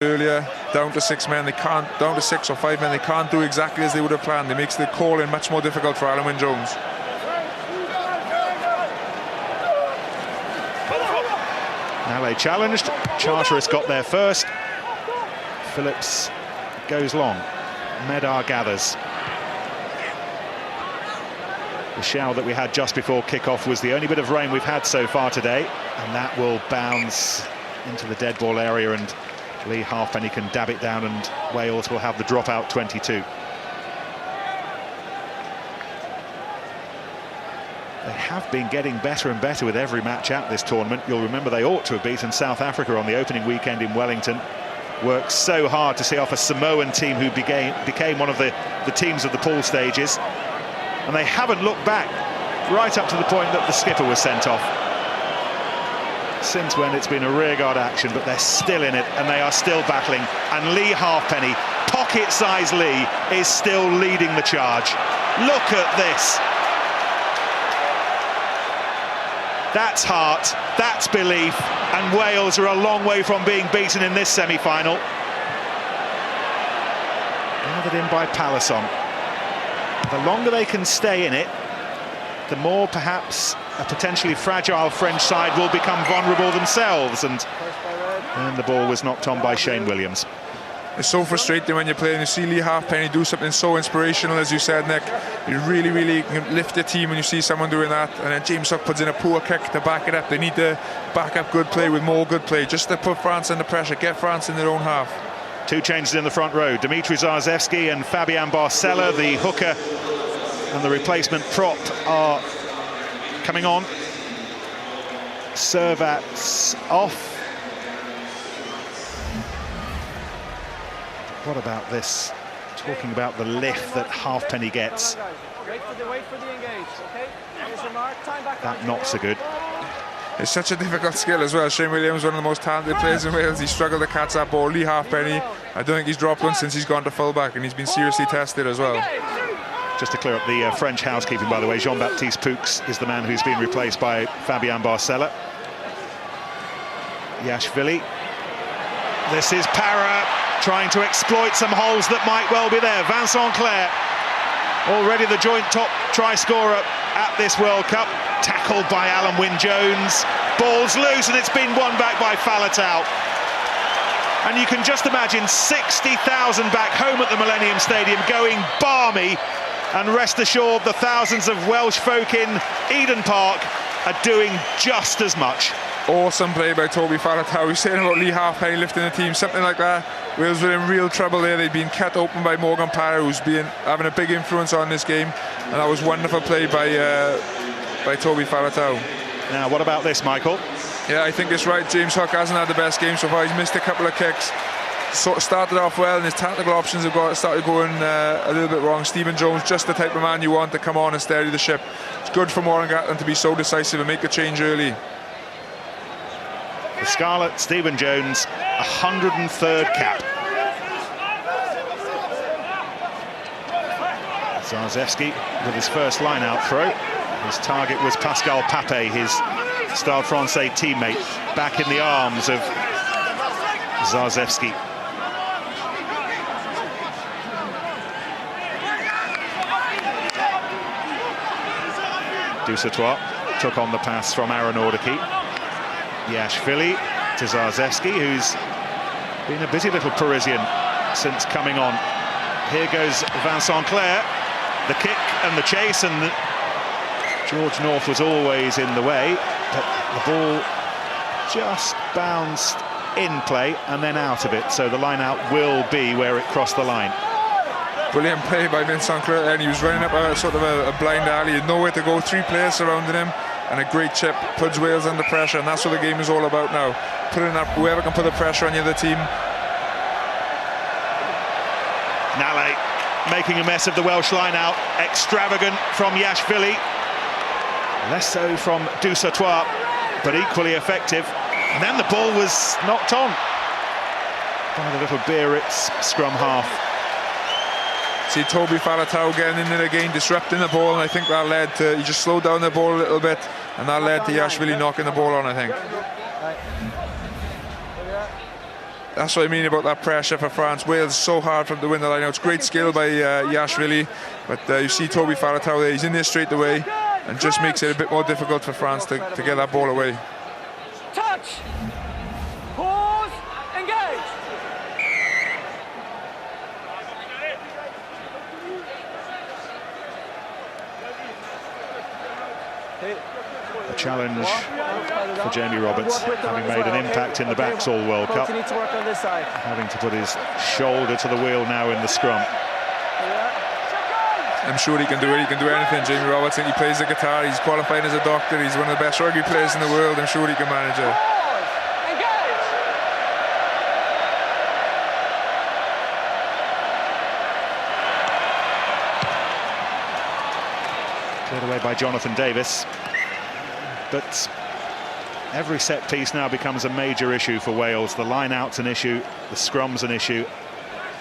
Earlier, down to 6 men, down to 6 or 5 men, they can't do exactly as they would have planned. It makes the calling much more difficult for Alan Wynne-Jones. Nale challenged, Charteris got there first. Phillips goes long, Medar gathers. The shower that we had just before kick-off was the only bit of rain we've had so far today, and that will bounce into the dead ball area, and Lee Halfpenny can dab it down, and Wales will have the dropout 22. They have been getting better and better with every match at this tournament. You'll remember they ought to have beaten South Africa on the opening weekend in Wellington. Worked so hard to see off a Samoan team who became one of the teams of the pool stages. And they haven't looked back right up to the point that the skipper was sent off. Since when it's been a rearguard action, but they're still in it and they are still battling. And Lee Halfpenny, pocket-sized Lee, is still leading the charge. Look at this. That's heart, that's belief, and Wales are a long way from being beaten in this semi-final. Gathered in by Palisson. The longer they can stay in it, the more perhaps a potentially fragile French side will become vulnerable themselves, and the ball was knocked on by Shane Williams. It's so frustrating when you're playing. You see Lee Halfpenny do something so inspirational, as you said, Nick. You really can lift your team when you see someone doing that. And then James Hook puts in a poor kick to back it up. They need to back up good play with more good play, just to put France under pressure, get France in their own half. Two changes in the front row. Dimitri Zarzewski and Fabian Barcella, the hooker and the replacement prop, are coming on. Servat's off. What about this? Talking about the lift that Halfpenny gets. That not so good. It's such a difficult skill as well. Shane Williams, one of the most talented players in Wales. He struggled to catch that ball. Lee Halfpenny, I don't think he's dropped one since he's gone to fullback, and he's been seriously tested as well. Just to clear up the French housekeeping, by the way, Jean-Baptiste Poux is the man who's been replaced by Fabian Barcella. Yashvili. This is Para trying to exploit some holes that might well be there. Vincent Clerc, already the joint top try scorer at this World Cup. Tackled by Alan Wynne-Jones. Ball's loose and it's been won back by Faletau. And you can just imagine 60,000 back home at the Millennium Stadium going balmy. And rest assured, the thousands of Welsh folk in Eden Park are doing just as much. Awesome play by Toby Faletau. We're saying about Lee Halfpenny lifting the team, something like that. Wales were in real trouble there. They'd been cut open by Morgan Parra, who's having a big influence on this game. And that was wonderful play by Toby Faletau. Now, what about this, Michael? Yeah, I think it's right. James Hook hasn't had the best game so far. He's missed a couple of kicks. Sort of started off well, and his tactical options have started going a little bit wrong. Stephen Jones, just the type of man you want to come on and steady the ship. It's good for Warren Gatland to be so decisive and make a change early. The Scarlet, Stephen Jones, 103rd cap. Zarzewski with his first line-out throw. His target was Pascal Papé, his Stade Francais teammate, back in the arms of Zarzewski. Dusatois took on the pass from Aaron Ordeke. Yashvili to Zarzewski, who's been a busy little Parisian since coming on. Here goes Vincent Clerc, the kick and the chase, and George North was always in the way, but the ball just bounced in play and then out of it, so the line out will be where it crossed the line. Brilliant play by Vincent Clerc, and he was running up a sort of a blind alley. He had nowhere to go, 3 players surrounding him, and a great chip puts Wales under pressure, and that's what the game is all about now. Putting up whoever can put the pressure on the other team. Nale making a mess of the Welsh line out. Extravagant from Yashvili. Less so from Dusatois, but equally effective. And then the ball was knocked on by the little Biarritz scrum half. See Toby Faletau getting in there again, disrupting the ball, and I think that led to, he just slowed down the ball a little bit, and that led to Yashvili knocking the ball on, I think. That's what I mean about that pressure for France. Wales so hard for them to win the line out. It's great skill by Yashvili, but you see Toby Faletau there. He's in there straight away and just makes it a bit more difficult for France to get that ball away. Touch. Pause. Engage. A challenge for Jamie Roberts, having made an impact in the backs all World Cup, having to put his shoulder to the wheel now in the scrum. I'm sure he can do it. He can do anything, Jamie Roberts. He plays the guitar. He's qualified as a doctor. He's one of the best rugby players in the world. I'm sure he can manage it. Cleared away by Jonathan Davis. But every set piece now becomes a major issue for Wales. The line-out's an issue, the scrum's an issue.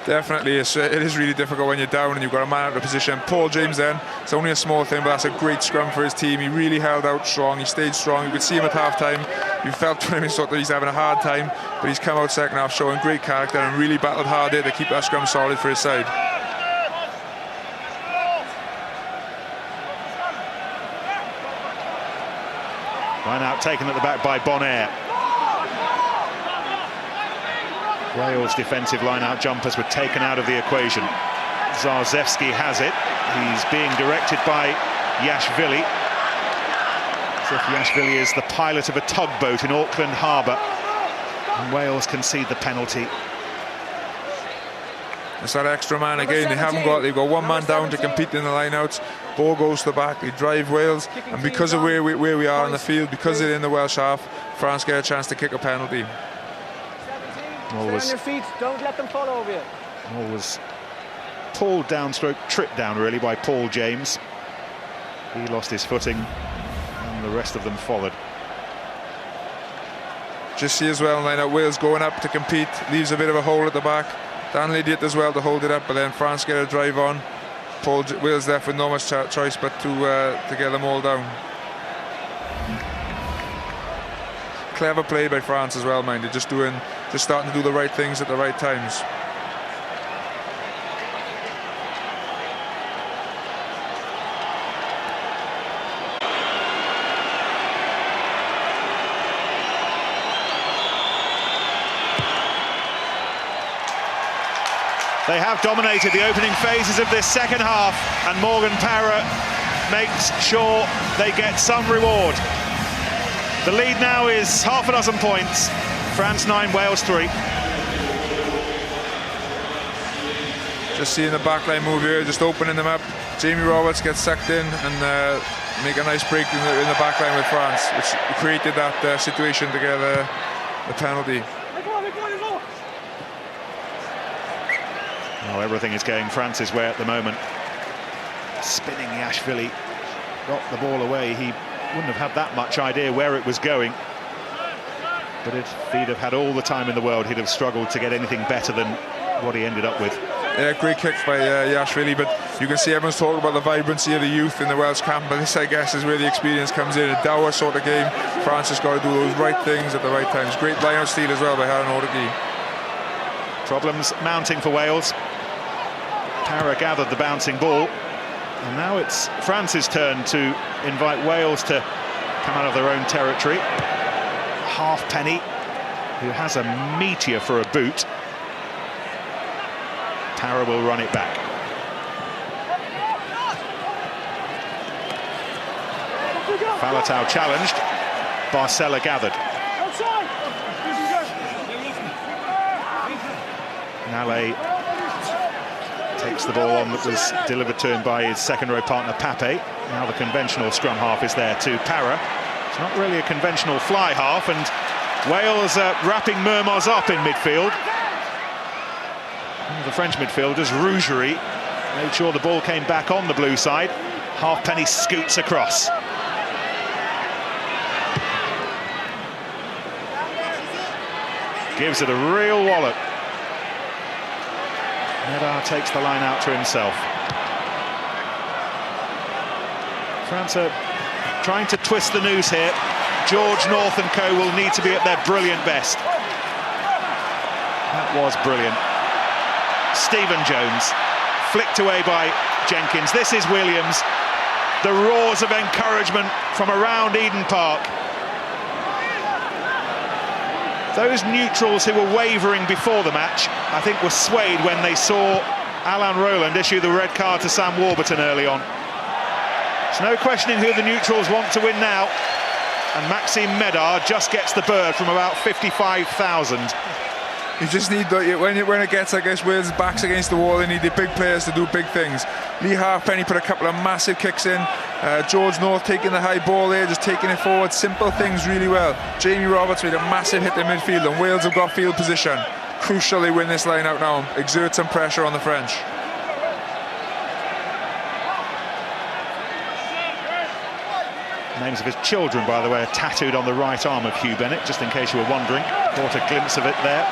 Definitely, it is really difficult when you're down and you've got a man out of position. Paul James then, it's only a small thing, but that's a great scrum for his team. He really held out strong, he stayed strong. You could see him at half-time. You felt when he thought that he's having a hard time, but he's come out second half showing great character and really battled hard there to keep that scrum solid for his side. Line out taken at the back by Bonaire. Wales' defensive line-out jumpers were taken out of the equation. Zarzewski has it. He's being directed by Yashvili. As if Yashvili is the pilot of a tugboat in Auckland harbour. And Wales concede the penalty. It's that extra man again. They've got one man down to compete in the line-outs. Ball goes to the back, they drive Wales, and because of where we are on the field, because they're in the Welsh half, France get a chance to kick a penalty. Stay on your feet, don't let them fall over you. Ball was pulled down, tripped down really by Paul James. He lost his footing and the rest of them followed. Just see as well, line out Wales going up to compete, leaves a bit of a hole at the back. Danley did as well to hold it up, but then France get a drive on. Wales left with no much choice but to get them all down. Clever play by France as well, mind you, just starting to do the right things at the right times. They have dominated the opening phases of this second half, and Morgan Parra makes sure they get some reward. The lead now is half a dozen points. France 9, Wales 3. Just seeing the backline move here, just opening them up. Jamie Roberts gets sucked in and make a nice break in the backline with France, which created that situation to get the penalty. Well, everything is going France's way at the moment. Spinning Yashvili got the ball away. He wouldn't have had that much idea where it was going. But if he'd have had all the time in the world, he'd have struggled to get anything better than what he ended up with. Yeah, great kick by Yashvili, but you can see everyone's talking about the vibrancy of the youth in the Welsh camp, but this, I guess, is where the experience comes in. A dour sort of game. France has got to do those right things at the right times. Great line-out steal as well by Haran Origi. Problems mounting for Wales. Parra gathered the bouncing ball, and now it's France's turn to invite Wales to come out of their own territory. Halfpenny, who has a meteor for a boot. Parra will run it back. Faletau challenged. Barcella gathered. Nale takes the ball on that was delivered to him by his second-row partner Pape. Now the conventional scrum half is there to Parra. It's not really a conventional fly half, and Wales wrapping Mermoz up in midfield. One of the French midfielders, Rougerie, made sure the ball came back on the blue side. Halfpenny scoots across. Gives it a real wallop. Nedar takes the line out to himself. France are trying to twist the noose here. George, North and co will need to be at their brilliant best. was brilliant. Stephen Jones, flicked away by Jenkins. This is Williams. The roars of encouragement from around Eden Park. Those neutrals who were wavering before the match, I think, were swayed when they saw Alan Rowland issue the red card to Sam Warburton early on. There's no questioning who the neutrals want to win now. And Maxime Medard just gets the bird from about 55,000. You just need, when it gets, I guess, Wales' backs against the wall, they need the big players to do big things. Lee Halfpenny put a couple of massive kicks in. George North taking the high ball there, just taking it forward. Simple things really well. Jamie Roberts made a massive hit in midfield, and Wales have got field position. Crucial they win this line out now and exert some pressure on the French. Names of his children, by the way, are tattooed on the right arm of Hugh Bennett, just in case you were wondering. Caught a glimpse of it there.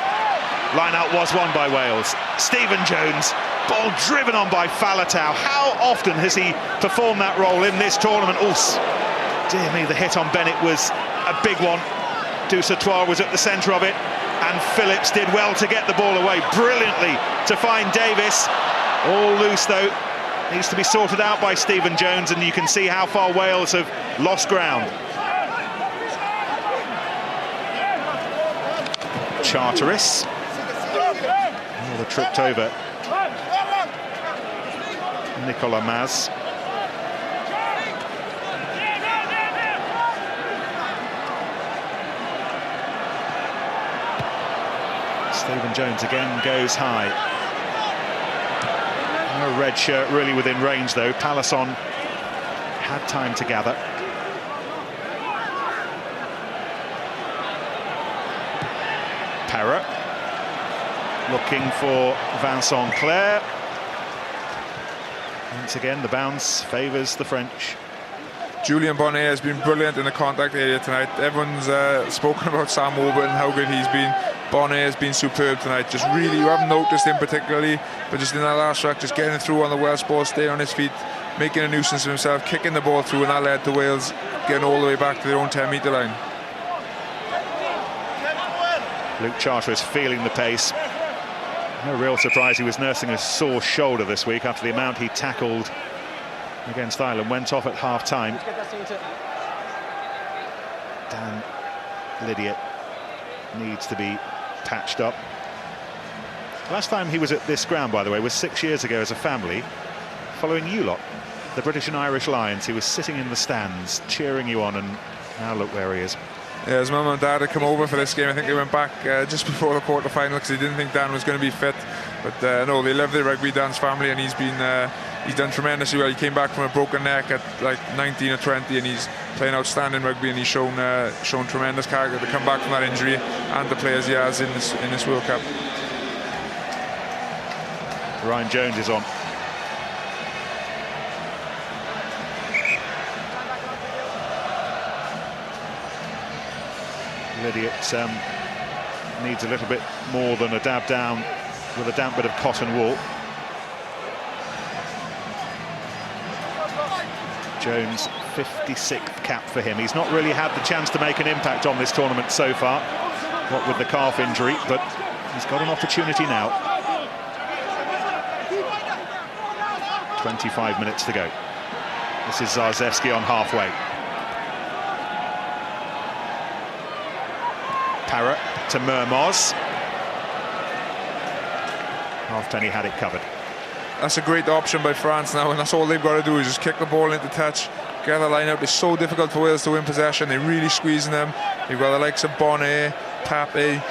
Line-out was won by Wales. Stephen Jones, ball driven on by Faletau. How often has he performed that role in this tournament? Oh, dear me, the hit on Bennett was a big one. Dusatoir was at the centre of it, and Phillips did well to get the ball away brilliantly to find Davis. All loose, though. Needs to be sorted out by Stephen Jones, and you can see how far Wales have lost ground. Charteris. Oh, the tripped over Nicola Maz. Stephen Jones again goes high. No red shirt really within range, though. Palisson had time to gather. Parrott looking for Vincent Clair. Once again, the bounce favours the French. Julian Bonnet has been brilliant in the contact area tonight. Everyone's spoken about Sam Warburton, how good he's been. Bonnet has been superb tonight. Just really, you haven't noticed him particularly, but just in that last track, just getting through on the Welsh ball, staying on his feet, making a nuisance of himself, kicking the ball through, and that led to Wales getting all the way back to their own 10-metre line. Luke Charteris feeling the pace. No real surprise he was nursing a sore shoulder this week after the amount he tackled against Ireland. Went off at half-time. Dan Lydiate needs to be patched up. Last time he was at this ground, by the way, was 6 years ago as a family, following you lot, the British and Irish Lions. He was sitting in the stands, cheering you on, and now look where he is. Yeah, his mum and dad had come over for this game. I think they went back just before the quarter-final because they didn't think Dan was going to be fit. But no, they love their rugby, Dan's family, and he's done tremendously well. He came back from a broken neck at like 19 or 20, and he's playing outstanding rugby, and he's shown tremendous character to come back from that injury and to play as he has in this World Cup. Ryan Jones is on. Lydiate needs a little bit more than a dab down with a damp bit of cotton wool. Jones, 56th cap for him. He's not really had the chance to make an impact on this tournament so far, what with the calf injury, but he's got an opportunity now. 25 minutes to go. This is Zarzewski on halfway. Parrott to Mermoz. Halfpenny had it covered. That's a great option by France now, and that's all they've got to do is just kick the ball into touch, get the line out. It's so difficult for Wales to win possession. They're really squeezing them. You've got the likes of Bonnet, Pape,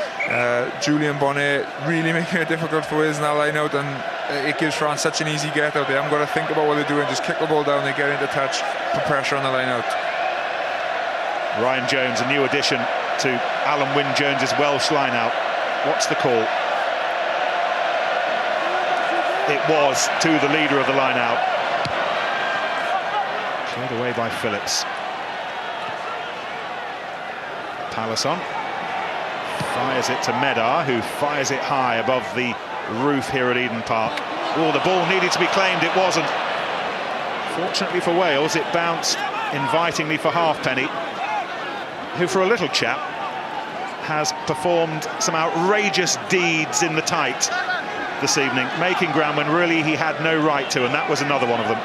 Julian Bonnet, really making it difficult for Wales in that line out, and it gives France such an easy get out. They haven't got to think about what they're doing, just kick the ball down, they get into touch, put pressure on the line out. Ryan Jones, a new addition to Alan Wynne-Jones's Welsh line-out. What's the call? It was to the leader of the line-out. Cleared away by Phillips. Palisson fires it to Medar, who fires it high above the roof here at Eden Park. Oh, the ball needed to be claimed, it wasn't. Fortunately for Wales, it bounced invitingly for Halfpenny, who for a little chap has performed some outrageous deeds in the tight this evening, making ground when really he had no right to, and that was another one of them.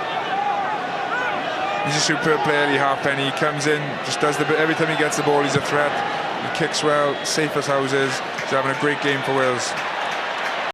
He's a superb player, Lee Halfpenny. He comes in, just does the bit. Every time he gets the ball, he's a threat. He kicks well, safe as houses. He's having a great game for Wales.